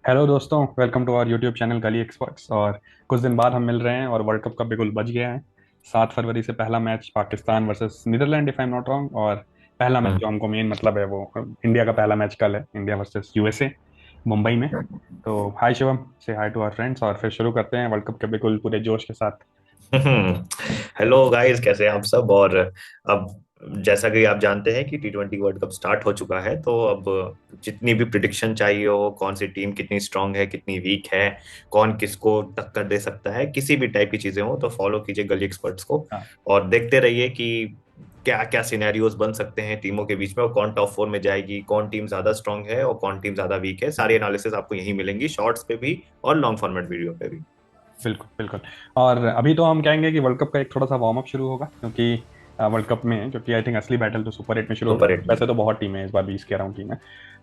Hello दोस्तों, welcome to our YouTube channel Gali Experts. और कुछ दिन बाद हम मिल रहे हैं और वर्ल्ड कप का बिगुल बज गया है। 7 फरवरी से पहला match Pakistan versus Netherlands, if I am not wrong. और पहला मैच हम्म। जो हमको मेन मतलब है वो इंडिया का पहला मैच कल है, इंडिया वर्सेस यूएसए, मुंबई में। तो हाय शिवम, से हाय टू आवर फ्रेंड्स और फिर शुरू करते हैं वर्ल्ड कप के बिगुल पूरे जोश के साथ। हेलो गाइस, कैसे हैं आप सब। और अब जैसा कि आप जानते हैं कि T20 वर्ल्ड कप स्टार्ट हो चुका है, तो अब जितनी भी प्रिडिक्शन चाहिए हो, कौन सी टीम कितनी स्ट्रांग है कितनी वीक है, कौन किसको टक्कर दे सकता है, किसी भी टाइप की चीजें हो तो फॉलो कीजिए गली एक्सपर्ट्स को। हाँ, और देखते रहिए कि क्या क्या सिनेरियोज बन सकते हैं टीमों के बीच में, और कौन टॉप फोर में जाएगी, कौन टीम ज्यादा स्ट्रांग है और कौन टीम ज्यादा वीक है। सारी एनालिसिस आपको यहीं मिलेंगी, शॉर्ट्स पे भी और लॉन्ग फॉर्मेट वीडियो पे भी। बिल्कुल बिल्कुल। और अभी तो हम कहेंगे कि वर्ल्ड कप का एक थोड़ा सा वार्म अप शुरू होगा, क्योंकि वर्ल्ड कप में, क्योंकि आई थिंक असली बैटल तो सुपर 8 में शुरू होगी। सुपर हिट में। वैसे तो बहुत टीमें हैं इस बार, 20 के अराउंड टीम है।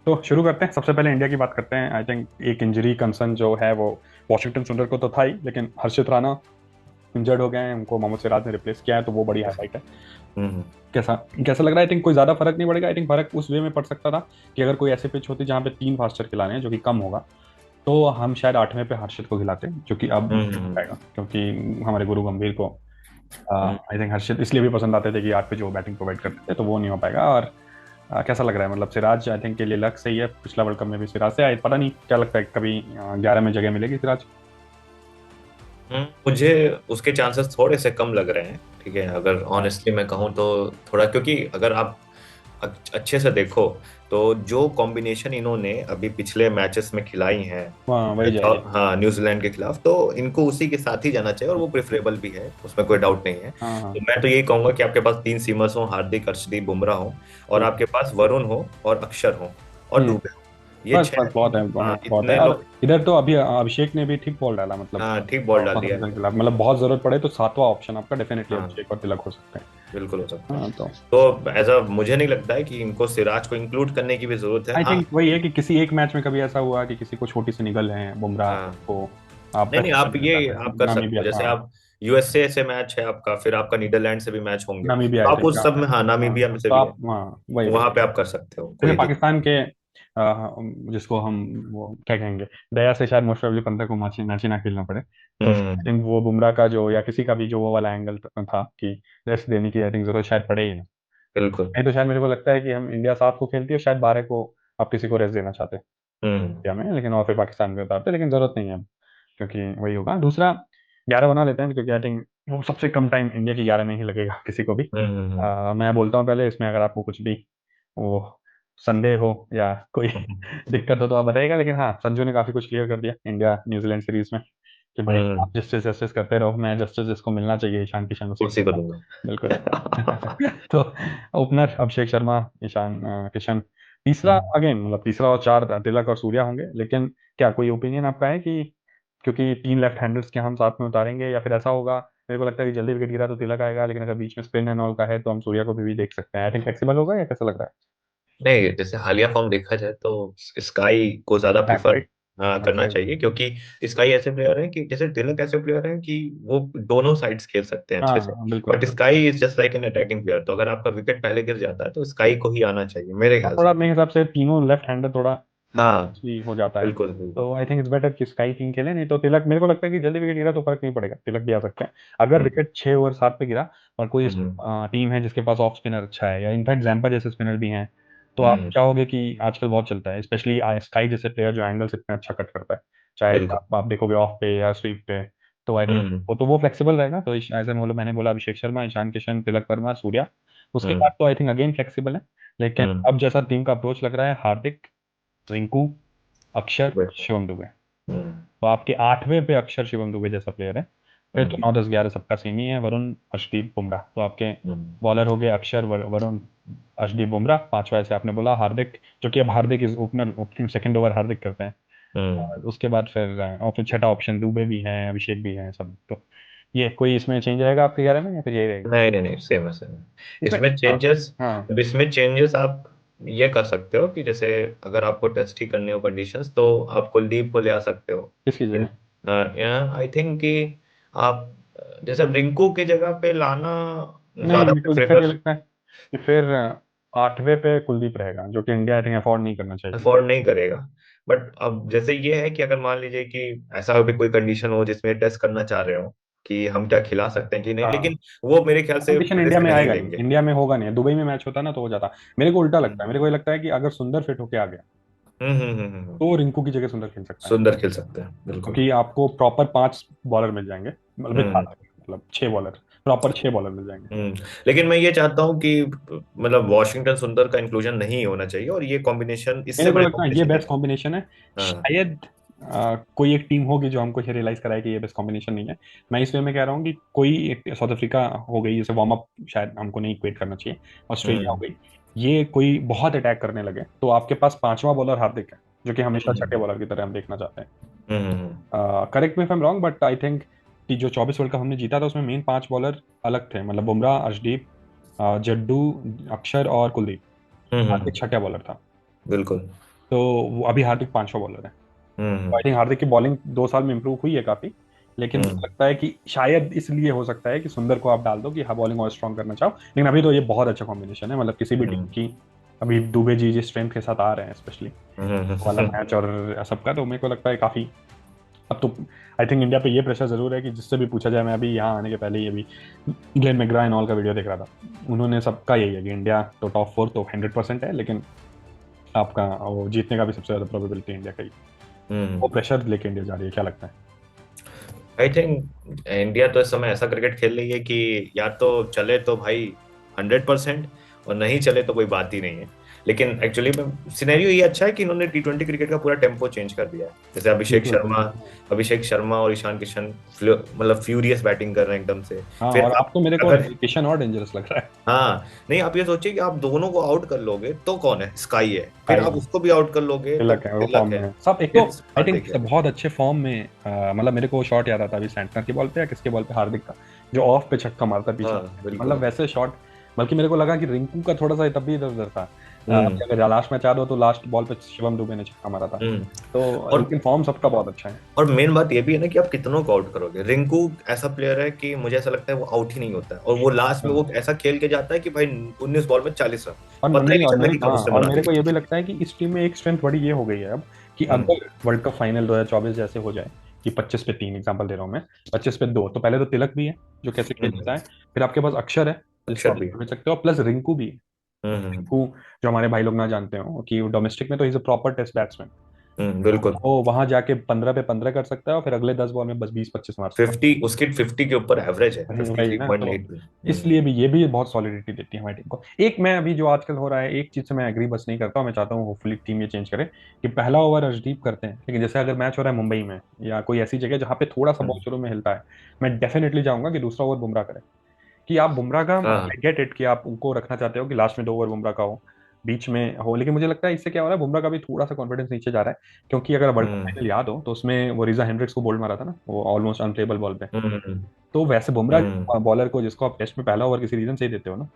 तो शुरू करते हैं, सबसे पहले इंडिया की बात करते हैं। आई थिंक एक इंजरी कंसर्न जो है वो वॉशिंगटन सुंदर को तो था ही, लेकिन हर्षित राणा इंजर्ड हो गए हैं, उनको मोहम्मद सिराज ने रिप्लेस किया है, तो वो बड़ी हाईलाइट है। हम्म। कैसा कैसा लग रहा है? आई थिंक कोई ज्यादा फर्क नहीं पड़ेगा। आई थिंक फर्क उस वे में पड़ सकता था कि अगर कोई ऐसे पिच होती जहां पे 3 फास्टर खिलाने हैं, जो कि कम होगा, तो हम शायद 8वें पे हर्षित को खिलाते, जो कि अब नहीं हो हम्म। पाएगा, क्योंकि हमारे गुरु गंभीर को हम्म। आई थिंक हर्षित इसलिए भी पसंद आते थे कि 8 पे जो बैटिंग प्रोवाइड करते थे, तो वो नहीं हो पाएगा। और कैसा लग रहा है? मतलब सिराज आई थिंक के लिए लक सही है, पिछला वर्ल्ड कप में भी सिराज से आए, पता नहीं क्या लगता है, कभी 11 में जगह मिलेगी सिराज? मुझे उसके चांसेस थोड़े से कम लग रहे हैं। ठीक है, अगर हाँ ऑनेस्टली मैं कहूँ तो थोड़ा, क्योंकि अगर आप अच्छे से देखो तो जो कॉम्बिनेशन इन्होंने अभी पिछले मैचेस में खिलाई हैं, हाँ, वही जाएगी। हाँ, न्यूजीलैंड के खिलाफ, तो इनको उसी के साथ ही जाना चाहिए और वो प्रेफरेबल भी है, उसमें कोई डाउट नहीं है। हाँ तो हाँ, मैं तो यही कहूंगा कि आपके पास तीन सीमर्स हो, हार्दिक, अर्शदीप, बुमराह हो, और बिल्कुल। आपके पास वरुण हो और अक्षर हो और हम्म। दुबे हो। ये बस छह। बस बहुत है, हाँ हाँ, बहुत है। इतने और लोग। इधर तो अभी अभिषेक ने भी ठीक बॉल डाला, मतलब हाँ, ठीक बॉल डाल दिया पाकिस्तान है। के खिलाफ, मतलब बहुत जरूरत पड़े तो सातवां ऑप्शन आपका डेफिनेटली हाँ, अभिषेक और तिलक हो सकते बिल्कुल हो हैं। सकता है। हाँ तो तो ऐसा मुझे नहीं लगता है कि इनको सिराज को इंक्लूड करने की भी जरूरत है। आई हाँ। थिंक वही है कि किसी एक मैच में कभी ऐसा हुआ कि किसी को छोटी सी निगल है बुमराह हाँ, को, आप नहीं नहीं, वैसे आप कंसिडर कर ये सकते आप हैं। कर सकते नामीबिया, हो, जैसे हाँ, आप यूएसए से मैच है आपका, फिर आपका नीदरलैंड से भी मैच होंगे, नामीबिया तो आई आप थिंक, उस सब में, हाँ, हाँ, नामीबिया में से तो भी है, आप, हाँ, वही वही। वहां पे आप कर सकते हो, जैसे कोई दिक्कत। पाकिस्तान के जिसको हम वो क्या कहेंगे, दया से शायद मोस्ट ऑफली पंद्रह को मैची मैच ही ना खेलना पड़े, तो आई हम्म। थिंक वो बुमराह का जो, या किसी का भी जो वो वाला एंगल था कि रेस्ट देने की आई थिंक जरूरत शायद पड़े ही ना। बिल्कुल। नहीं तो शायद मेरे को लगता है कि हम इंडिया 7 को खेलती है, शायद 12 को आप किसी को रेस्ट देना चाहते हैं हम्म। इंडिया में, लेकिन और फिर पाकिस्तान में उतारते, लेकिन जरूरत नहीं है अब, क्योंकि वही होगा। दूसरा, 11 बना लेते हैं, क्योंकि आई थिंक वो सबसे कम टाइम इंडिया की 11 में ही लगेगा किसी को भी। हम्म। मैं बोलता हूँ पहले, इसमें अगर आपको कुछ भी वो संदेह हो या कोई दिक्कत हो तो आप बताइएगा, लेकिन हाँ, संजू ने काफी कुछ क्लियर कर दिया इंडिया न्यूजीलैंड सीरीज में कि भाई हम्म। आप जस्टिस जस्टिस करते रहो, मैं जस्टिस जिसको मिलना चाहिए ईशान किशन उसी को कुर्सी को दूंगा। दूंगा। बिल्कुल। तो ओपनर अभिषेक शर्मा, ईशान किशन। तीसरा अगेन, मतलब तीसरा और चार तिलक और सूर्या होंगे, लेकिन क्या कोई ओपिनियन आपका है कि क्योंकि 3 लेफ्ट हैंडर्स के हम साथ में उतारेंगे, या फिर ऐसा होगा? मेरे को लगता है कि जल्दी विकेट गिरा तो तिलक आएगा, लेकिन अगर बीच में स्पिन एंड ऑल का है तो हम सूर्या को भी देख सकते हैं। आई थिंक फ्लेक्सिबल होगा, या कैसा लग रहा नहीं, जैसे हालिया फॉर्म देखा जाए तो स्काई को ज्यादा है? Prefer right. करना चाहिए, क्योंकि स्काई ऐसे प्लेयर है कि जैसे तिलक ऐसे प्लेयर है कि वो दोनों साइड्स खेल सकते हैं अच्छे से। हाँ बिल्कुल। But sky is just like an attacking player, तो अगर आपका विकेट पहले गिर जाता है तो स्काई को ही आना चाहिए मेरे ख्याल से। थोड़ा मेरे हिसाब से तीनों लेफ्ट हैंडर थोड़ा हाँ, भी हो जाता है, बिल्कुल तो बिल्कुल। आई थिंक इट्स बेटर कि स्काई किंग खेले, नहीं तो तिलक, मेरे को लगता है कि जल्दी विकेट गिरा तो फर्क नहीं पड़ेगा, तिलक भी आ सकते हैं। अगर हम्म। विकेट 6 ओवर 7 पे गिरा और कोई हम्म। टीम है जिसके पास ऑफ स्पिनर अच्छा है, या इनफैक्ट जैम्पा जैसे स्पिनर भी हैं, तो आप हम्म। चाहोगे कि आजकल बहुत चलता है, स्पेशली स्काई जैसे प्लेयर जो एंगल्स इतने अच्छा कट करता है, चाहे बिल्कुल। आप देखोगे ऑफ पे या स्वीप पे, तो आई थिंक हम्म। वो फ्लेक्सिबल रहेगा। तो ऐसे मैंने बोला अभिषेक शर्मा, ईशान किशन, तिलक वर्मा, सूर्या। उसके हम्म। बाद तो आई थिंक अगेन फ्लेक्सिबल है, लेकिन हम्म। अब जैसा टीम का अप्रोच लग रहा है, हार्दिक, रिंकू, अक्षर, शिवम दुबे। हम्म। तो आपके 8वें पे अक्षर शिवम दुबे जैसा प्लेयर है। फिर तो हम्म। 9 10 11 सबका सेम ही है, वरुण, अर्शदीप, बुमराह। तो आपके हम्म। बॉलर हो गए अक्षर, वरुण, अर्शदीप, बुमराह। पांचवा ऐसे आपने बोला हार्दिक, जो कि अब Hardik is opener, opening second over Hardik करते हैं। हम्म। और उसके बाद फिर और फिर छठा ऑप्शन दुबे भी है, अभिषेक भी है, सब। तो ये कोई इसमें चेंज रहेगा आपके 11 में, या फिर यही रहेगा नहीं नहीं नहीं, सेम है सेम है। इसमें? इसमें हाँ चेंजेस, हाँ। अब इसमें चेंजेस आप ये कर सकते हो कि जैसे अगर आपको टेस्ट ही करनी हो कंडीशंस, तो आप कुलदीप को ले आ सकते हो। किसकी इन जगह? आई थिंक कि आप जैसे रिंकू की जगह पे लाना नहीं, ज्यादा मेरे को इनफैक्ट ये प्रेफर लगता है कि फिर 8वें पे कुलदीप रहेगा, जो कि इंडिया आई थिंक अफोर्ड नहीं करना चाहिए। अफोर्ड नहीं करेगा। बट अब जैसे ये है कि अगर मान लीजिए कि ऐसा भी कोई कंडीशन हो जिसमें टेस्ट करना चाह रहे हो कि हम क्या खिला सकते हैं कि नहीं, हाँ, लेकिन वो मेरे ख्याल से कंडीशन इंडिया रिस्क में नहीं आएगा नहीं, लेंगे। इंडिया में होगा नहीं। दुबई में मैच होता ना तो हो जाता। मेरे को उल्टा लगता है, हम्म मेरे को ये लगता है कि अगर सुंदर फिट होके आ गया हम्म। तो रिंकू की जगह सुंदर खेल सकता है, सुंदर खेल सकते हैं बिल्कुल। क्योंकि आपको प्रॉपर 5 बॉलर मिल जाएंगे, हम्म मतलब 6 बॉलर, प्रॉपर 6 बॉलर मिल जाएंगे। लेकिन मैं ये चाहता हूँ कि मतलब वॉशिंगटन सुंदर का इंक्लूजन नहीं होना चाहिए, और ये कॉम्बिनेशन, इससे मेरे को बड़े लगता है ये कॉम्बिनेशन नहीं बेस्ट है। कॉम्बिनेशन है। हाँ। शायद कोई एक टीम होगी जो हमको ये रियलाइज कराए कि ये बेस्ट कॉम्बिनेशन नहीं है। मैं इस वे में कह रहा हूँ कि कोई एक साउथ अफ्रीका हो गई, जैसे वार्म अप शायद हमको नहीं इक्वेट करना चाहिए, ऑस्ट्रेलिया हो हम्म गई, ये कोई बहुत अटैक करने लगे तो आपके पास 5वां बॉलर हार्दिक है, जो कि हमेशा छठे हम्म बॉलर की तरह हम देखना चाहते हैं। Hmm correct me if I am wrong, but I think कि जो 24 वर्ल्ड कप हमने जीता था उसमें मेन 5 बॉलर अलग थे, मतलब बुमराह, अर्शदीप, जड्डू, अक्षर और कुलदीप। हार्दिक हम्म, छठा बॉलर था। बिल्कुल। तो अभी हार्दिक 5वां बॉलर है। तो हम्म आई थिंक हार्दिक की बॉलिंग 2 साल में इंप्रूव हुई है काफी। लेकिन मुझे हम्म लगता है कि शायद इसलिए हो सकता है कि सुंदर को आप डाल दो कि हाँ बॉलिंग और स्ट्रॉन्ग करना चाहो, लेकिन अभी तो ये बहुत अच्छा कॉम्बिनेशन है, मतलब किसी भी टीम हम्म की। अभी दुबे जी जिस स्ट्रेंथ के साथ आ रहे हैं, स्पेशली वाला हम्म मैच और सबका, तो मेरे को लगता है काफी। अब तो आई थिंक इंडिया पे ये प्रेशर जरूर है कि जिससे भी पूछा जाए, मैं अभी यहाँ आने के पहले ही अभी ग्लेन मैकग्रा एंड ऑल का वीडियो देख रहा था, उन्होंने सबका यही है कि इंडिया तो टॉप 4 तो 100% है, लेकिन आपका वो जीतने का भी सबसे ज्यादा प्रोबेबिलिटी इंडिया का ही। वो हम्म। प्रेशर लेके इंडिया जा रही है, क्या लगता है? आई थिंक इंडिया तो इस समय ऐसा क्रिकेट खेल रही है कि या तो चले तो भाई 100%, और नहीं चले तो कोई बात ही नहीं है। लेकिन एक्चुअली में सिनेरियो ये अच्छा है कि इन्होंने T20 क्रिकेट का पूरा टेम्पो चेंज कर दिया है। जैसे बिल्कुल बिल्कुल। अभिषेक शर्मा और ईशान किशन मतलब फ्यूरियस बैटिंग कर रहे हैं एकदम से। हाँ, फिर और आप अब तो मेरे को अगर, किशन और डेंजरस लग रहा है। हाँ नहीं, आप ये सोचिए कि आप दोनों को आउट कर लोगे तो कौन है, स्काई है, फिर भाई आप उसको भी आउट कर लोगे तो तिलक है, वो फॉर्म तिलक में है, है सब, एक तो फिर आई थिंक हार्दिक है। बहुत अच्छे फॉर्म में। मतलब मेरे को शॉट याद आता है अभी सैंटनर की बॉल पे या किसके बॉल पे, हार्दिक का, जो ऑफ पे छक्का मारता है पीछे, हाँ मतलब बिल्कुल। वैसे शॉट। बल्कि मेरे को लगा कि रिंकू का थोड़ा सा तब भी इधर उधर था। हम्म अगर लास्ट मैच याद हो तो लास्ट बॉल पे शिवम दुबे ने छक्का मारा था। हम्म। तो और लेकिन फॉर्म सबका बहुत अच्छा है। मेन बात ये भी है ना कि आप कितनों को आउट करोगे। रिंकू ऐसा प्लेयर है कि मुझे ऐसा लगता है वो आउट ही नहीं होता है, और वो लास्ट में वो हाँ। ऐसा खेल के जाता है कि भाई 19 बॉल में 40 रन, और पता ही नहीं, नहीं और चलता मेरे कि कब हाँ, उसने और बना मेरे को ये भी दिया। लगता है कि इस टीम में एक स्ट्रेंथ बड़ी ये हो गई है अब, कि हम्म अगर वर्ल्ड कप फाइनल 2024 जैसे हो जाए, कि 25 पे 3 एग्जांपल दे रहा हूँ मैं, 25 पे 2, तो पहले तो तिलक भी है जो कैसे खेल लेता हम्म। है, फिर आपके पास अक्षर है जिसको अक्षर आप भी। भेज सकते हो, प्लस रिंकू भी है। हम्म। रिंकू, जो हमारे भाई लोग ना जानते हो कि डोमेस्टिक में तो is a proper test batsman. बिल्कुल। वो वहां जाके 15 पे 15 कर सकता है और फिर अगले 10 बॉल में बस 20-25 मार सकता 50, उसकी 50 के ऊपर एवरेज है, है। फिफ्टी वही थ्री ना, पॉइंट तो एट इसलिए भी ये भी बहुत सॉलिडिटी देती है हमारी टीम को। एक मैं अभी जो आजकल हो रहा है, एक चीज से मैं एग्री बस नहीं करता हूँ, मैं चाहता हूँ होपफुली टीम ये चेंज करे कि पहला ओवर अर्शदीप करते हैं, लेकिन जैसे अगर मैच हो रहा है मुंबई में या कोई ऐसी जगह जहाँ पे थोड़ा सा बॉल शुरू में हिलता है, मैं डेफिनेटली चाहूंगा कि दूसरा ओवर बुमराह करे। कि आप बुमराह का, हाँ। आई गेट इट कि आप उनको रखना चाहते हो कि लास्ट में 2 ओवर बुमराह का हो, बीच में हो, लेकिन मुझे लगता है इससे क्या हो रहा है, बुमराह का भी थोड़ा सा कॉन्फिडेंस नीचे जा रहा है। क्योंकि अगर वर्ल्ड कप हम्म फाइनल याद हो तो उसमें वो रिजा हेंड्रिक्स को बोल्ड मारा था ना, वो ऑलमोस्ट अनप्लेबल बॉल पे। हम्म तो वैसे हम्म बुमराह बॉलर को जिसको आप टेस्ट में पहला ओवर किसी रीजन से ही देते हो ना,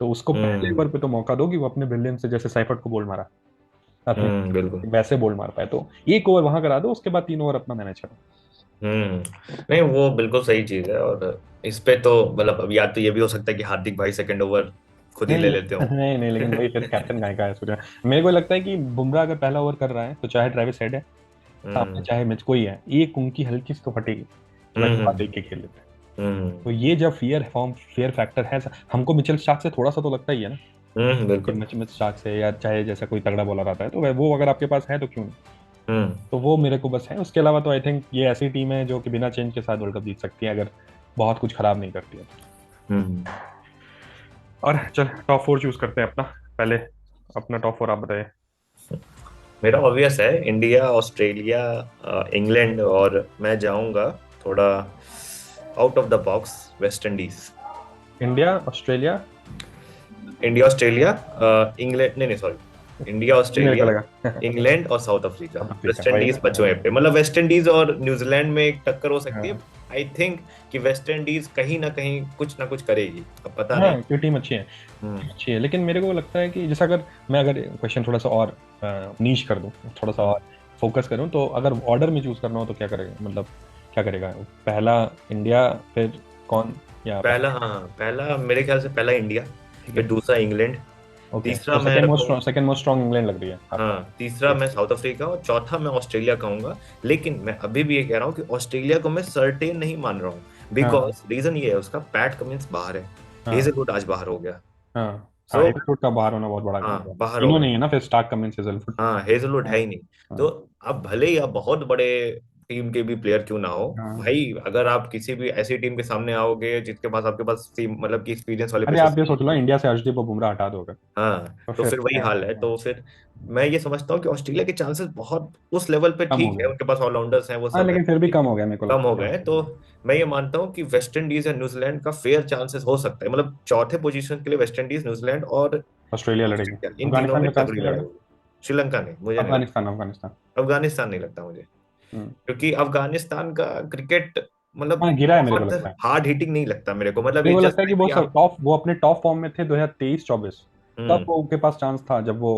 तो उसको पहले हम्म ओवर पे तो मौका दो कि वो अपने ब्रिलियंस से, जैसे सैफर्ट को बोल्ड मारा अपने, बिल्कुल। वैसे बोल्ड मार पाए, तो एक ओवर वहां करा दो, उसके बाद 3 ओवर अपना मैनेज करो। नहीं वो बिल्कुल सही चीज है। और इस पे तो मतलब अब या तो ये भी हो सकता है कि हार्दिक भाई सेकंड ओवर खुद ही नहीं ले लेते हो। नहीं नहीं, लेकिन वही फिर कैप्टन गाय का है सूर्य। मेरे को लगता है कि बुमराह अगर पहला ओवर कर रहा है तो चाहे ट्रेविस हेड है सामने, हम्म चाहे मिच कोई है, एक उनकी हल्की सी तो फटेगी, तो मैं बात हम्म देख के खेल लेते हैं। तो हम्म ये जब फियर फैक्टर है, हमको मिचेल स्टार्क से थोड़ा सा तो लगता ही है ना, कि बिल्कुल। मिचेल स्टार्क से या चाहे जैसा कोई तगड़ा बॉलर आता है तो वो अगर आपके पास है तो क्यों नहीं। हम्म तो वो मेरे को बस है, उसके अलावा तो आई थिंक ये ऐसी टीम है जो कि बिना चेंज के साथ वर्ल्ड कप जीत सकती है, अगर बहुत कुछ खराब नहीं करती है। हम्म। और चल टॉप 4 चूज करते हैं अपना, पहले अपना टॉप 4 आप बताइए। मेरा ऑब्वियस है, इंडिया, ऑस्ट्रेलिया, इंग्लैंड, और मैं जाऊंगा थोड़ा out of the box, West Indies. India, Australia. India, Australia, England, नहीं नहीं सॉरी, इंडिया, मेरे को ऑस्ट्रेलिया, लगा इंग्लैंड और South Africa. South Africa, West वही इंडीज ना। बचे पे, मतलब वेस्ट इंडीज और न्यूजीलैंड में एक टक्कर हो सकती है। हाँ आई थिंक कि वेस्ट इंडीज कहीं ना कुछ करेगी, अब पता नहीं। हाँ, क्यों, टीम अच्छी है, हम्म टीम अच्छी है, लेकिन मेरे को लगता है कि जैसे अगर मैं, अगर क्वेश्चन थोड़ा सा और नीश कर दूं, थोड़ा सा हम्म। और फोकस करूं, तो अगर ऑर्डर में चूज करना हो तो क्या करेगा, मतलब क्या करेगा? पहला इंडिया, फिर कौन, या पहला, हाँ पहला मेरे ख्याल से पहला इंडिया, ठीक फिर है, दूसरा इंग्लैंड, ओके, तीसरा तो मैं रखूंगा, सेकंड मोस्ट स्ट्रांग इंग्लैंड लग रही है आपको। हाँ तीसरा मैं साउथ अफ्रीका और चौथा मैं ऑस्ट्रेलिया कहूंगा। लेकिन मैं अभी भी ये कह रहा हूँ कि ऑस्ट्रेलिया को मैं सर्टेन नहीं मान रहा हूँ, हाँ बिकॉज रीजन ये है उसका, पैट कमिंस बाहर है, हाँ हेजलवुड आज बाहर हो गया। हाँ हाँ, सो हेजलवुड का बाहर होना बहुत बड़ा हाँ मतलब, बाहर हो तीनों गए, नहीं है ना फिर, स्टार्क, कमिंस, हेजलवुड। हाँ हेजलवुड है हाँ ही नहीं। तो हाँ अब भले ही आप बहुत बड़े टीम के भी प्लेयर क्यों ना हो हाँ। भाई, अगर आप किसी भी ऐसी टीम के सामने आओगे जिसके पास आपके पास मतलब कि एक्सपीरियंस वाले अरे पेसर्स आप ये नहीं सोच लो, है, इंडिया से अर्शदीप और बुमराह हटा दोगे हाँ तो तो फिर फिर वही क्या? हाल है। हाँ, तो फिर मैं ये समझता हूँ कि ऑस्ट्रेलिया के चांसेस बहुत उस लेवल पे कम हो ठीक है, गए। उनके पास ऑलराउंडर्स हैं वो हाँ सब है, लेकिन फिर भी कम हो गया मेरे को कम हो लगता गए है। हैं। तो मैं ये मानता हूँ कि वेस्ट इंडीज या न्यूजीलैंड का फेयर चांसेस हो सकता है, मतलब चौथे पोजीशन के लिए वेस्ट इंडीज, न्यूजीलैंड और ऑस्ट्रेलिया लड़ेगी। ऑस्ट्रेलिया, इन तीनों अफगानिस्तान में का चांस तगड़ी क्या लड़ाई लगा? होगी। श्रीलंका नहीं, मुझे नहीं लगता। अफगानिस्तान, अफगानिस्तान। अफगानिस्तान नहीं लगता मुझे, हम्म। क्योंकि अफगानिस्तान का क्रिकेट मतलब हाँ गिरा है मेरे को बहुत लगता है। हार्ड हिटिंग नहीं लगता मेरे को, मतलब मेरे को इट्स लगता जस्ट है कि लाइक वो कि सब आप टॉप, वो अपने टॉप फॉर्म में थे 2023-24, तब हम्म वो उनके पास चांस था जब वो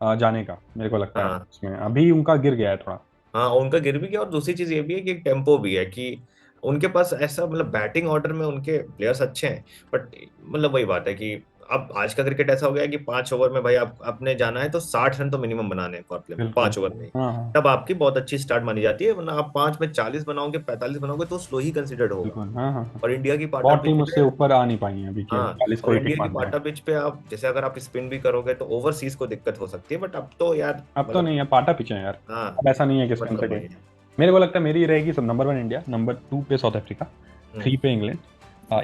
जाने का, मेरे को लगता है हाँ उसमें अभी उनका गिर गया है थोड़ा। हाँ उनका गिर भी गया, और दूसरी चीज ये भी है कि एक टेम्पो भी है कि उनके पास ऐसा, मतलब बैटिंग ऑर्डर में उनके प्लेयर्स अच्छे हैं, बट मतलब वही बात है कि अब आज का क्रिकेट ऐसा हो गया है कि 5 ओवर में भाई आप अपने जाना है तो 60 रन तो मिनिमम बनाने हैं पावर प्ले में, बिल्कुल। 5 ओवर में ही। हाँ हाँ। तब आपकी बहुत अच्छी स्टार्ट मानी जाती है, वरना आप 5 में 40 बनाओगे, 45 बनाओगे तो स्लो ही कंसिडर्ड होगा। बिल्कुल हाँ हाँ हाँ। और इंडिया की पाटा बहुत पिच टीम पे, उससे ऊपर आ नहीं पाई है अभी के, हाँ 40 को और ही टिक इंडिया की मारते हैं। पाटा पिच पे आप जैसे अगर आप स्पिन भी करोगे तो ओवरसीज को दिक्कत हो सकती है, बट अब तो यार अब तो मतलब नहीं है, पाटा पीछे है यार। हाँ अब ऐसा नहीं है कि स्पिन से मतलब कोई। वही है। मेरे को लगता है मेरी रहेगी सब, नंबर 1 इंडिया, नंबर 2 पे साउथ अफ्रीका, हम्म 3 पे इंग्लैंड।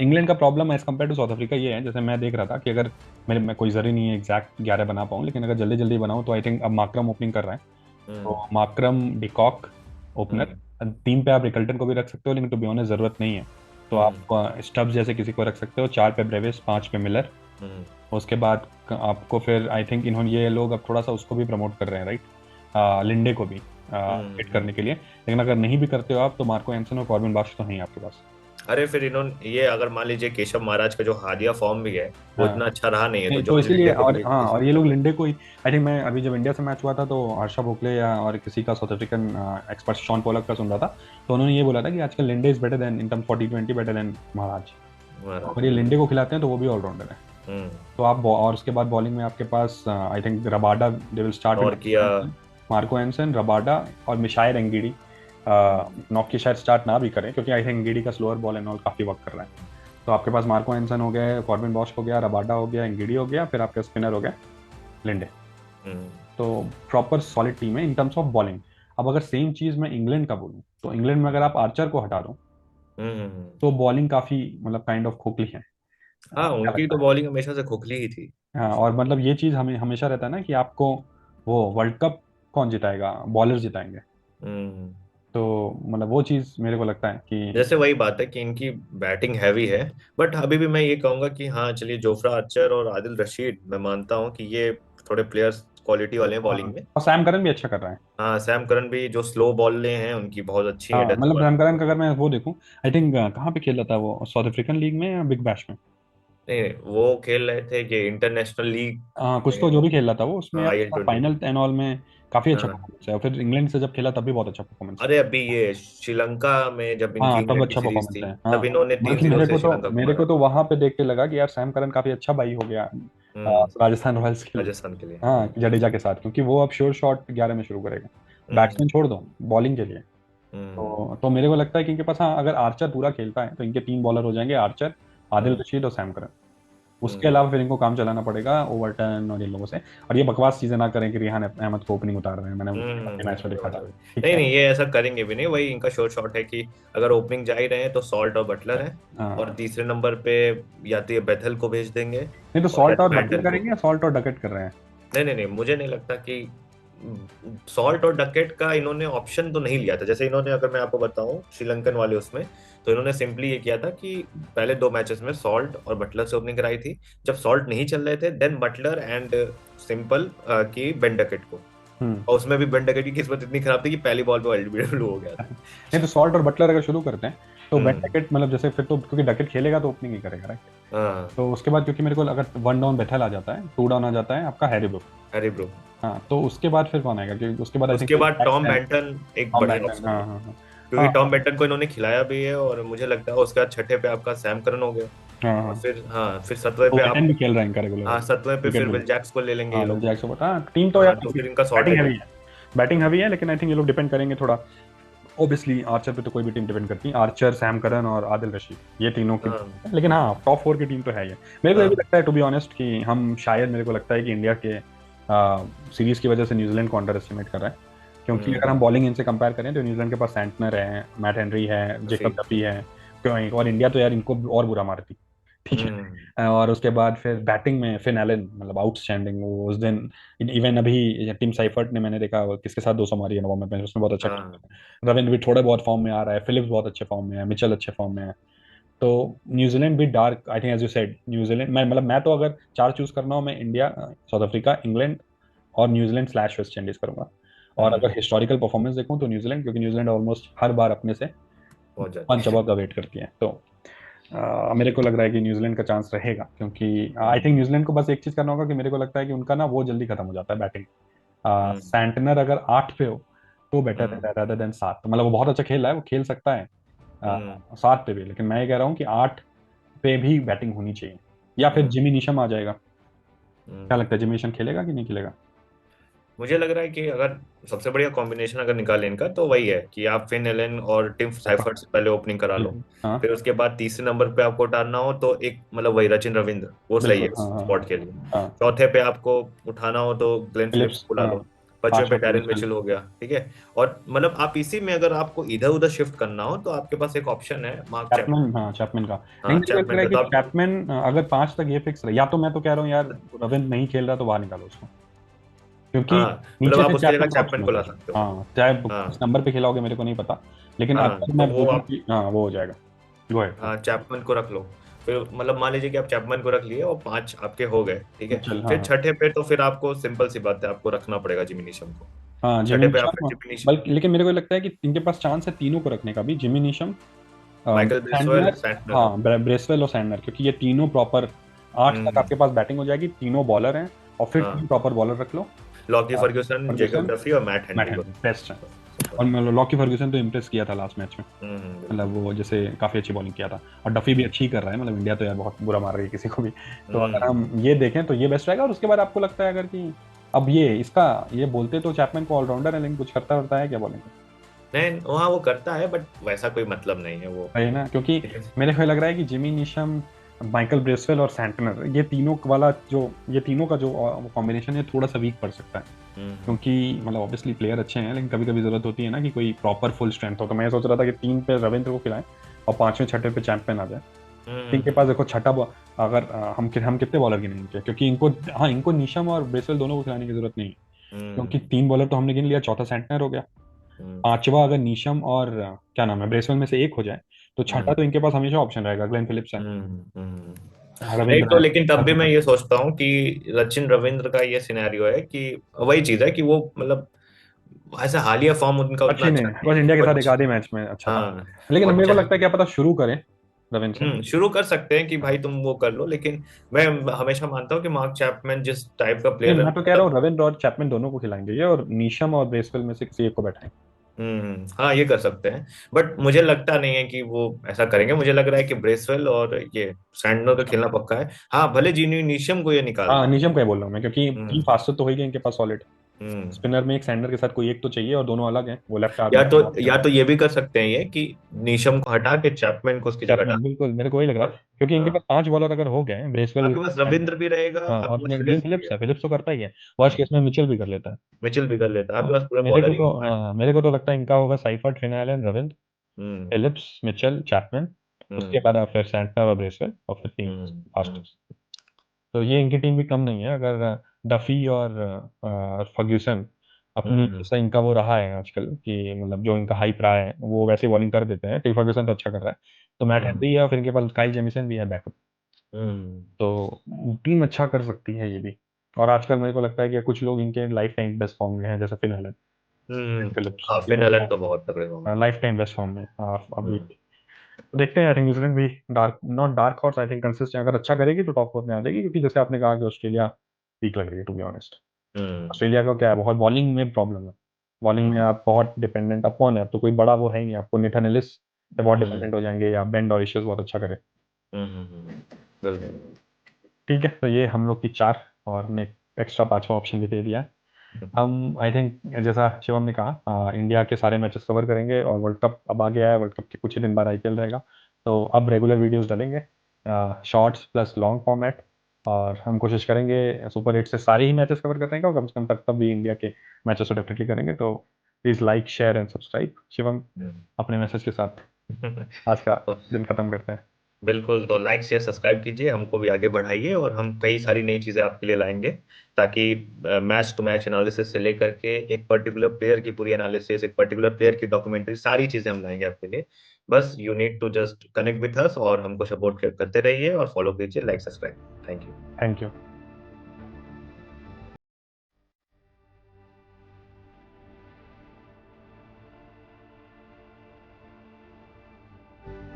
इंग्लैंड का problem as compare to South Africa ये है, जैसे मैं देख रहा था कि अगर मेरे मैं कोई जरूरी नहीं है एग्जैक्ट 11 बना पाऊँ, लेकिन अगर जल्दी जल्दी बनाऊँ तो आई थिंक अब मार्करम ओपनिंग कर रहा है, तो हम्म मार्करम, डिकॉक ओपनर। हम्म 3 पे आप रिकल्टन को भी रख सकते हो, लेकिन टू बी ऑनेस्ट जरूरत नहीं है। तो हम्म आप स्टब्स जैसे किसी को रख सकते हो, 4 पे ब्रेविस, 5 पे मिलर। हम्म उसके बाद आपको फिर आई थिंक इन्होंने, ये लोग अब थोड़ा सा उसको भी प्रमोट कर रहे हैं, राइट, लिंडे को भी हिट हम्म। करने के लिए। लेकिन अगर नहीं भी करते हो आप, तो मार्को एंसन और कॉर्बिन बाश तो नहीं है आपके पास। अरे फिर इन्होंने ये अगर मान लीजिए केशव महाराज का जो हालिया फॉर्म भी है वो हाँ इतना अच्छा रहा नहीं है, तो नहीं, तो जॉर्ज इसीलिए, लिंडे को और भी हाँ, और इसी ये लोग कर लिंडे को ही, आई थिंक मैं अभी जब इंडिया से मैच हुआ था तो हर्षा भोसले या और किसी का South African expert Shaun Pollock का सुन रहा था, तो उन्होंने ये बोला था कि आजकल Linde is better than in terms for T20, better than Maharaj. तो महाराज। अगर ये लिंडे को खिलाते हैं तो वो भी ऑलराउंडर है। हम्म तो आप और उसके बाद बॉलिंग में आपके पास I think Rabada, they will start और किया। विद मार्को एंसन, रबाडा और मिशाइल एंगिडी। नॉक की शायद स्टार्ट ना भी करें, क्योंकि आई थिंक एंगिडी का स्लोअर बॉल एंड ऑल काफी वर्क कर रहा है। तो आपके पास मार्को एंसन हो गया, कॉर्बिन बॉश हो गया, रबाडा हो गया, एंगिडी हो गया, फिर आपका स्पिनर हो गया लिंडे। हम्म तो प्रॉपर सॉलिड टीम है इन टर्म्स ऑफ बॉलिंग। अब अगर सेम चीज मैं इंग्लैंड का बोलूँ, तो इंग्लैंड में अगर आप आर्चर को हटा दो, हम्म। तो बॉलिंग काफी मतलब काइंड ऑफ खोखली है। हाँ क्या उनकी लगता तो है? बॉलिंग हमेशा से खोखली ही थी। हाँ, और मतलब ये चीज हमें हमेशा रहता है ना कि आपको वो वर्ल्ड कप कौन जिताएगा, बॉलर जिताएंगे। हम्म। तो मतलब वो चीज मेरे को लगता है कि जैसे वही बात है कि इनकी बैटिंग हैवी है, बट अभी भी मैं ये कहूंगा कि हाँ चलिए जोफ्रा आर्चर और आदिल रशीद मैं मानता हूँ कि ये थोड़े प्लेयर्स क्वालिटी वाले हैं हाँ, बॉलिंग में। और सैम करन भी अच्छा कर रहा है। हाँ सैम करन भी जो स्लो बॉलें हैं उनकी बहुत अच्छी है, हाँ डेथ मतलब ओवर। सैम करन का अगर मैं वो देखूं, आई थिंक कहाँ पे खेल रहा था वो, साउथ अफ्रीकन लीग में या बिग बैश में? नहीं वो खेल रहे थे कि इंटरनेशनल लीग कुछ तो जो भी खेल रहा था वो, उसमें IL20। फाइनल एंड ऑल में काफी अच्छा हाँ परफॉर्मेंस है, और फिर इंग्लैंड से जब खेला तब भी बहुत अच्छा परफॉर्मेंस है। अरे अभी ये श्रीलंका में जब इनकी हाँ तब इंग्लैंड की अच्छा सीरीज परफॉर्मेंस थी है हाँ। तब इन्होंने तीन बल्कि जीरो मेरे से को तो श्रीलंका को मेरे मारा को था। तो वहां पे देख के लगा कि यार सैम करन काफी अच्छा बाई हो गया हम्म राजस्थान रॉयल्स के लिए। राजस्थान के लिए। हाँ जडेजा के साथ, क्योंकि वो अब श्योर शॉट 11 में शुरू करेगा, हम्म बैट्समैन छोड़ दो, बॉलिंग के लिए। हम्म तो मेरे को लगता है कि इनके पास, हाँ, अगर आर्चर पूरा खेलता है तो इनके 3 बॉलर हो जाएंगे, आर्चर, आदिल हम्म रशीद और सैम करन। उसके हम्म अलावा फिर इनको काम चलाना पड़ेगा ओवरटन और इन लोगों से। और ये बकवास चीजें ना करें कि रिहान अहमद को ओपनिंग उतार रहे हैं, मैंने अपने मैच में देखा था। समझ। ठीक नहीं है। नहीं ये ऐसा करेंगे भी नहीं, वही इनका शोर शॉट है कि अगर ओपनिंग जा ही रहे हैं तो सॉल्ट और बटलर है, और हाँ तीसरे नंबर पे या तो ये बेथल को भेज देंगे नहीं, तो और या सॉल्ट तो और बटलर ब्रैंटन को। करेंगे या सॉल्ट और डकेट कर रहे हैं? नहीं नहीं नहीं मुझे नहीं लगता कि सॉल्ट और डकेट का इन्होंने ऑप्शन तो नहीं लिया था। जैसे इन्होंने, अगर मैं आपको बताऊं श्रीलंकन वाले उसमें, तो इन्होंने सिंपली ये किया था कि पहले 2 मैचेस में सॉल्ट और बटलर से ओपनिंग कराई थी। जब सॉल्ट नहीं चल रहे थे देन बटलर एंड सिंपल की बेन डकेट को, हम्म। और उसमें भी बेन डकेट की किस्मत इतनी खराब थी कि पहली बॉल पे एलबीडब्ल्यू हो गया था। नहीं तो सॉल्ट और बटलर अगर शुरू करते हैं, तो बेन हम्म डकेट मतलब जैसे फिर तो, क्योंकि डकेट खेलेगा तो ओपनिंग ही करेगा, राइट? हाँ तो उसके बाद क्योंकि मेरे को अगर 1 डाउन बेथल आ जाता है, 2 डाउन आ जाता है आपका हैरी ब्रूक। अरे ब्रो, हाँ तो उसके बाद फिर कौन आएगा, क्योंकि उसके बाद आई थिंक उसके बाद टॉम बेंटन एक टॉम बढ़िया बेंटन। ऑप्शन हाँ है, हाँ हाँ क्योंकि हाँ टॉम बेंटन को इन्होंने खिलाया भी है, और मुझे लगता है उसके बाद छठे पे आपका सैम करन हो गया। हाँ और हाँ, फिर हाँ फिर 7वें तो पे वेटन आप, भी खेल रहा है इनका रेगुलर हाँ 7वें पे विकेट फिर भी विल ले। जैक्स को ले लेंगे ये हाँ, विल लोग। जैक्स को बता, टीम तो यार हाँ तो फिर इनका बैटिंग सॉर्टेड हैवी है। है, बैटिंग हैवी है, लेकिन आई थिंक ये लोग डिपेंड करेंगे थोड़ा। ऑब्वियसली आर्चर पे तो कोई भी टीम डिपेंड करती है, आर्चर, सैम करन और आदिल रशीद, ये तीनों की। हाँ लेकिन हाँ, टॉप 4 की टीम तो है ये। मेरे को ये भी हाँ। लगता है टू बी ऑनेस्ट कि हम शायद, मेरे को लगता है कि इंडिया के सीरीज की वजह से न्यूजीलैंड को अंडर एस्टिमेट कर रहे हैं। क्योंकि अगर हम हम्म। बॉलिंग इनसे कंपेयर करें तो न्यूजीलैंड के पास सैंटनर है, मैट हेनरी है, जेकब काफी। डफी है, क्यों, और इंडिया तो यार इनको और बुरा मारती। ठीक हम्म। है, और उसके बाद फिर बैटिंग में फिन एलन, मतलब आउटस्टैंडिंग वो उस दिन। इवन अभी टीम साइफर्ट ने, मैंने देखा वो किसके साथ 200 मारी है नवंबर में, उसमें बहुत अच्छा हाँ। किया। रविंद्र भी थोड़े बहुत फॉर्म में आ रहा है, फिलिप्स बहुत अच्छे फॉर्म में है, मिचेल अच्छे फॉर्म में है। तो न्यूजीलैंड भी dark, I think as you said, New Zealand, मैं तो अगर चार चूज करना हो, मैं इंडिया, साउथ अफ्रीका, इंग्लैंड और न्यूजीलैंड स्लैश वेस्ट इंडीज करूंगा। और अगर हम्म। हिस्टोरिकल परफॉर्मेंस देखूं तो न्यूजीलैंड, क्योंकि न्यूजीलैंड ऑलमोस्ट हर बार अपने से हो जाती पंच है। अबव द वेट करती है। तो मेरे को लग रहा है कि न्यूजीलैंड का चांस रहेगा, क्योंकि आई थिंक हम्म। न्यूजीलैंड को बस एक चीज करना होगा, कि मेरे को लगता है कि उनका ना वो जल्दी खत्म हो जाता है बैटिंग। हम्म। सैंटनर अगर 8 पे हो तो बेटर हम्म। है रादर देन 7, मतलब वो बहुत अच्छा खेल रहा है, वो खेल सकता है हम्म। 7 पे भी, लेकिन मैं ये कह रहा हूँ कि 8 पे भी बैटिंग होनी चाहिए। या फिर हम्म। जिमी नीशम आ जाएगा। क्या हम्म। लगता है, जिमी नीशम खेलेगा कि नहीं खेलेगा? मुझे लग रहा है कि अगर सबसे बढ़िया कॉम्बिनेशन अगर निकाले इनका तो वही है कि आप फिन एलन और टिम साइफर्ट से पहले ओपनिंग करा लो। हाँ फिर उसके बाद तीसरे नंबर पे आपको उतारना हो तो एक मतलब वही रचिन रविंद्र वो सही है बिल्कुल, हाँ हाँ स्पॉट के लिए। हाँ हाँ। चौथे पे आपको उठाना हो तो ग्लेन फिलिप्स फिलिप्स, को ला हाँ। लो। पांचवें पे 5 पे डैरेन मिचेल। मिचेल हो गया, ठीक है। और मतलब आप इसी में अगर आपको इधर उधर शिफ्ट करना हो तो आपके पास एक ऑप्शन है मार्क चैपमैन। चैपमैन, हाँ चैपमैन का। हाँ लेकिन मेरे को लग चैपमैन रहा है का कि तो आप, चैपमैन अगर 5 तक ये फिक्स रहे, या तो मैं तो कह रहा हूँ यार, रविंद्र नहीं खेल रहा तो बाहर निकालो उसको, क्योंकि हाँ मतलब नीचे आप से उसकी जगह चैपमैन बहुत चैपमैन स्लो को ला है। सकते हो। हाँ, चाहे किस हाँ नंबर पे खिलाओगे मेरे को नहीं पता, लेकिन हाँ अगर तो मैं वो बोलूँ आप, कि हाँ वो हो जाएगा। Go ahead. हाँ चैपमैन को रख लो। फिर मतलब मान लीजिए कि आप चैपमैन को रख लिए और पांच आपके हो गए, ठीक है। मिचेल, हाँ फिर हाँ। छठे पे तो फिर आपको सिंपल सी बात है, आपको रखना पड़ेगा जिमी नीशम को। हाँ, जिमी छठे पे आप फिर नीशम। जिमी नीशम, बल्कि लेकिन मेरे को लगता है कि इनके पास चांस है तीनों को रखने का भी, Jimmy Neesham, Michael Bracewell, Santner, Santner. हाँ ब्रेसवेल और सैंटनर, क्योंकि ये तीनों प्रॉपर 8 तक हम्म। आपके पास बैटिंग हो जाएगी, तीनों बॉलर हैं। और फिर तीन हाँ प्रॉपर बॉलर रख लो। Lockie Ferguson, Jacob Ferguson, Duffy और Matt Matt Henry Henry best है। बस। और लॉकी फर्गूसन तो इम्प्रेस किया था लास्ट मैच में, मतलब बिल्कुल। वो जैसे काफी अच्छी बॉलिंग किया था। और डफी भी हम्म। अच्छी कर रहा है, मतलब इंडिया तो यार बहुत बुरा मार रही है किसी को भी। तो अगर हम्म। हम ये देखें तो ये बेस्ट रहेगा। और उसके बाद आपको लगता है अगर कि अब ये इसका, ये बोलते तो चैपमैन को ऑलराउंडर है, लेकिन कुछ करता करता है क्या बॉलिंग में? नहीं वहाँ वो करता है बट वैसा कोई मतलब नहीं है वो। है ना, क्योंकि ठीक है। मेरे को लग रहा है कि जिमी नीशम, माइकल ब्रेसवेल और सैंटनर, ये तीनों वाला जो, ये तीनों का जो कॉम्बिनेशन है थोड़ा सा वीक पड़ सकता है। हम्म। क्योंकि मतलब ऑब्वियसली प्लेयर अच्छे हैं, लेकिन कभी कभी जरूरत होती है ना कि कोई प्रॉपर फुल स्ट्रेंथ हो। तो मैं सोच रहा था कि 3 पे रविंद्र को खिलाएं और 5वें 6ठे पे चैंपियन आ जाए। इनके हम्म। पास देखो छठा अगर हम कितने बॉलर गिनेंगे, क्योंकि इनको, हाँ इनको नीशम और ब्रेसवेल दोनों को खिलाने की जरूरत नहीं है। क्योंकि हम्म। 3 बॉलर तो हमने गिन लिया, चौथा सेंटनर हो गया। हम्म। पांचवा अगर नीशम और क्या नाम है ब्रेसवेल में से एक हो जाए, तो छठा हम्म। तो इनके पास हमेशा ऑप्शन रहेगा, ग्लेन फिलिप्स है, हम्म। नहीं रविंद्र तो है, लेकिन तब भी हार्दिक मैं है। ये सोचता हूँ कि सचिन रविंद्र का ये सिनेरियो है कि वही चीज है कि वो मतलब ऐसा हालिया फॉर्म उनका उतना अच्छी नहीं अच्छा है, नहीं बस है इंडिया के साथ बट, एक आधे मैच में अच्छा था। हाँ लेकिन और मेरे को लगता है क्या पता शुरू करें रविंद्र से। शुरू कर सकते हैं कि हाँ। भाई तुम वो कर लो, लेकिन मैं हमेशा मानता हूँ कि मार्क चैपमैन जिस टाइप का नहीं, प्लेयर है मैं तो कह रहा मतलब, हूँ रविंद्र और चैपमैन दोनों को खिलाएंगे ये, और नीशम और ब्रेसवेल में से किसी एक को बैठाएंगे। हाँ ये कर सकते हैं। बट मुझे लगता नहीं है कि वो ऐसा करेंगे। मुझे लग रहा है कि ब्रेसवेल और ये सैंडनर का अच्छा। खेलना पक्का है। हाँ भले जीनी नीशम को ये निकाल हाँ, दें। नीशम का ही बोल रहा हूँ मैं, क्योंकि तीन हम्म। फास्टर तो हो ही गए इनके पास सॉलिड। हम्म। स्पिनर में एक सैंडर के साथ कोई एक तो चाहिए, और दोनों अलग हैं, वो लेफ्ट आर्म है। या तो ये भी कर सकते हैं ये कि नीशम को हटा के चैपमैन को उसकी जगह डाल। चैपमैन, बिल्कुल मेरे को वही लग रहा है, क्योंकि इनके हाँ पास 5 बॉलर अगर हो गए, ब्रेसवेल, आपके पास रविंद्र भी रहेगा, हाँ, और आपके पास ग्लेन फिलिप्स भी फिलिप्स है। है, फिलिप्स तो करता ही है। वर्स्ट हाँ केस में मिचेल भी कर लेता है। मिचेल भी कर लेता है, तो आपके पास पूरे बॉलर ही हैं। मेरे को तो लगता है इनका होगा Seifert, Finn Allen, Ravindra, hmm. Phillips, Mitchell, Chapman. उसके हम्म। बाद आप फिर सैंटनर और ब्रेसवेल, और फिर तीन हम्म। फास्टर्स। तो ये इनकी टीम भी कम नहीं है, अगर डफी और फर्ग्यूसन अपनी, हम्म। जैसा इनका वो रहा है आजकल कि मतलब जो इनका हाइप रहा है, वो वैसे बॉलिंग कर देते हैं। टी फर्ग्यूसन तो अच्छा कर रहा है, तो मैट हम्म। हेनरी है, और फिर इनके पास काइल जेमिसन भी है बैकअप। हम्म। तो टीम अच्छा कर सकती है ये भी। और आजकल मेरे को लगता है कि कुछ लोग इनके लाइफ टाइम बेस्ट फॉर्म में हैं, जैसे फिन हेलन, फिलिप्स, हाँ फिन हेलन तो बहुत तगड़े होंगे। लाइफ टाइम बेस्ट फॉर्म में अभी। हम्म। देखते हैं, आई थिंक न्यूजीलैंड भी dark, not dark horse, I think consistent अगर अच्छा करेगी तो टॉप 4 में आ जाएगी, क्योंकि जैसे आपने कहा कि ऑस्ट्रेलिया वीक लग रही है to be honest. Hmm. Australia का क्या है, बहुत बॉलिंग में प्रॉब्लम है। बॉलिंग में आप बहुत डिपेंडेंट अपॉन है, अब तो कोई बड़ा वो है ही नहीं, आपको नेथन एलिस से बहुत हम्म। डिपेंडेंट हो जाएंगे, या बेन डॉरिशियस बहुत अच्छा करे। बिल्कुल। ठीक है, तो ये हम लोग की 4 और हमने एक्स्ट्रा 5वां ऑप्शन भी दे दिया है। हम आई थिंक जैसा शिवम ने कहा इंडिया के सारे मैचेस कवर करेंगे और वर्ल्ड कप अब आ गया है, वर्ल्ड कप के कुछ ही दिन बाद आईपीएल रहेगा, तो अब रेगुलर वीडियोस डालेंगे, शॉर्ट्स प्लस लॉन्ग फॉर्मेट, और हम कोशिश करेंगे सुपर 8 से सारे ही मैचेस कवर करने का, और कम से कम तक तब भी इंडिया के मैचेस तो डेफिनेटली करेंगे। तो please like share and subscribe. Shivam, अपने मैसेज के साथ आज का तो दिन खत्म करते हैं। बिल्कुल, तो लाइक शेयर सब्सक्राइब कीजिए, हमको भी आगे बढ़ाइए, और हम कई सारी नई चीजें आपके लिए लाएंगे, ताकि मैच टू मैच एनालिसिस से लेकर के एक पर्टिकुलर प्लेयर की पूरी एनालिसिस, एक पर्टिकुलर प्लेयर की डॉक्यूमेंट्री, सारी चीजें हम लाएंगे आपके लिए। बस you need to just connect with us, और हमको सपोर्ट करते रहिए और फॉलो कीजिए, like subscribe. Thank you. Thank you.